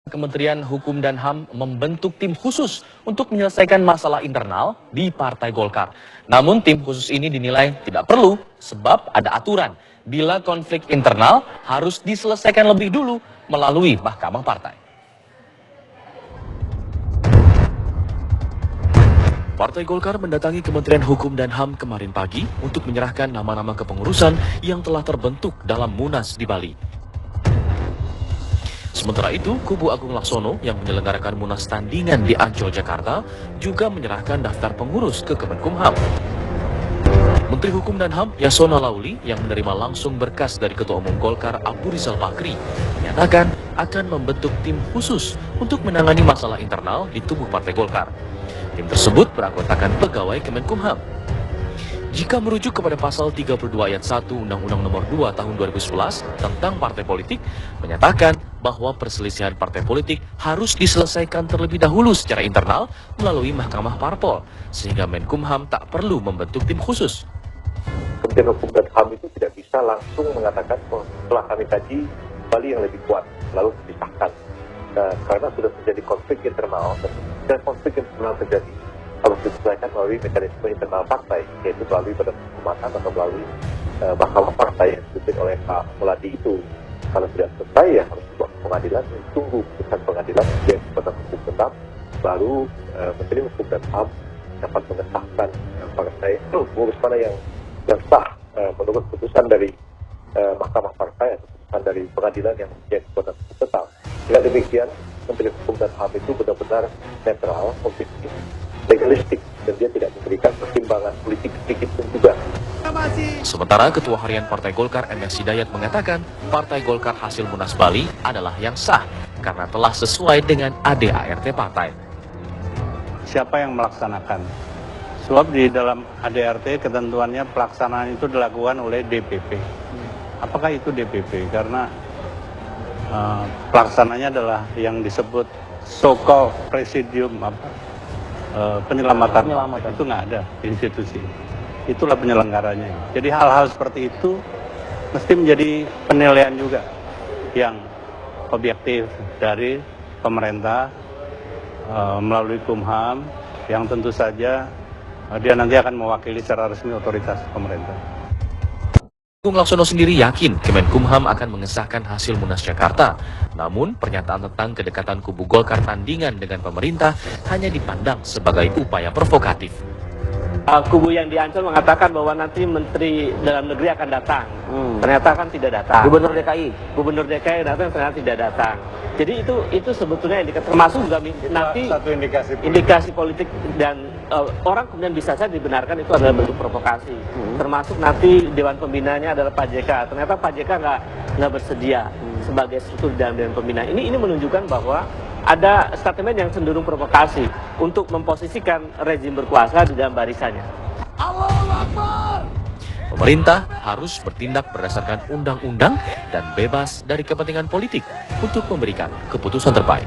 Kementerian Hukum dan HAM membentuk tim khusus untuk menyelesaikan masalah internal di Partai Golkar. Namun tim khusus ini dinilai tidak perlu sebab ada aturan bila konflik internal harus diselesaikan lebih dulu melalui Mahkamah Partai. Partai Golkar mendatangi Kementerian Hukum dan HAM kemarin pagi untuk menyerahkan nama-nama kepengurusan yang telah terbentuk dalam Munas di Bali. Sementara itu, kubu Agung Laksono yang menyelenggarakan Munas tandingan di Ancol, Jakarta juga menyerahkan daftar pengurus ke Kemenkumham. Menteri Hukum dan HAM Yasona Lauli yang menerima langsung berkas dari Ketua Umum Golkar Abu Rizal Bakri menyatakan akan membentuk tim khusus untuk menangani masalah internal di tubuh Partai Golkar. Tim tersebut beranggotakan pegawai Kemenkumham. Jika merujuk kepada pasal 32 ayat 1 Undang-Undang Nomor 2 Tahun 2011 tentang partai politik, menyatakan bahwa perselisihan partai politik harus diselesaikan terlebih dahulu secara internal melalui Mahkamah Parpol, sehingga Menkumham tak perlu membentuk tim khusus. Kementerian Hukum dan HAM itu tidak bisa langsung mengatakan setelah kami kaji Bali yang lebih kuat, lalu dipisahkan. Karena sudah terjadi konflik internal, dan konflik internal terjadi harus diselesaikan melalui mekanisme internal partai, yaitu melalui badan kehormatan atau melalui Mahkamah Partai yang dipimpin oleh Pak Muladi itu. Kalau tidak selesai ya harus dibawa ke pengadilan, tunggu putusan pengadilan yang badan hukum tetap, baru Menteri Hukum dan HAM dapat mengesahkan partai pengurus mana yang sah menurut putusan dari Mahkamah Partai atau putusan dari pengadilan yang menjadi badan hukum tetap. Dengan demikian, Menteri Hukum dan HAM itu benar-benar netral, objektif, legalistik, dan dia tidak memberikan pertimbangan politik sedikit pun juga. Sementara Ketua Harian Partai Golkar MS Hidayat mengatakan Partai Golkar hasil Munas Bali adalah yang sah karena telah sesuai dengan ADART partai. Siapa yang melaksanakan? Sebab di dalam ADART ketentuannya pelaksanaan itu dilakukan oleh DPP. Apakah itu DPP? Karena pelaksananya adalah yang disebut so-called presidium penyelamatan. Itu nggak ada institusi. Itulah penyelenggaranya. Jadi hal-hal seperti itu mesti menjadi penilaian juga yang objektif dari pemerintah melalui Kumham yang tentu saja dia nanti akan mewakili secara resmi otoritas pemerintah. Agung Laksono sendiri yakin Kemenkumham akan mengesahkan hasil Munas Jakarta. Namun, pernyataan tentang kedekatan kubu Golkar tandingan dengan pemerintah hanya dipandang sebagai upaya provokatif. Kubu yang di Ancol mengatakan bahwa nanti Menteri Dalam Negeri akan datang. Ternyata kan tidak datang. Gubernur DKI datang, ternyata tidak datang. Jadi itu sebetulnya termasuk juga nanti satu indikasi politik dan orang kemudian bisa saja dibenarkan itu adalah bentuk provokasi. Termasuk nanti Dewan Pembinanya adalah Pak JK. Ternyata Pak JK nggak bersedia sebagai struktur dalam Dewan Pembina. Ini menunjukkan bahwa ada statement yang cenderung provokasi untuk memposisikan rezim berkuasa di dalam barisannya. Pemerintah harus bertindak berdasarkan undang-undang dan bebas dari kepentingan politik untuk memberikan keputusan terbaik.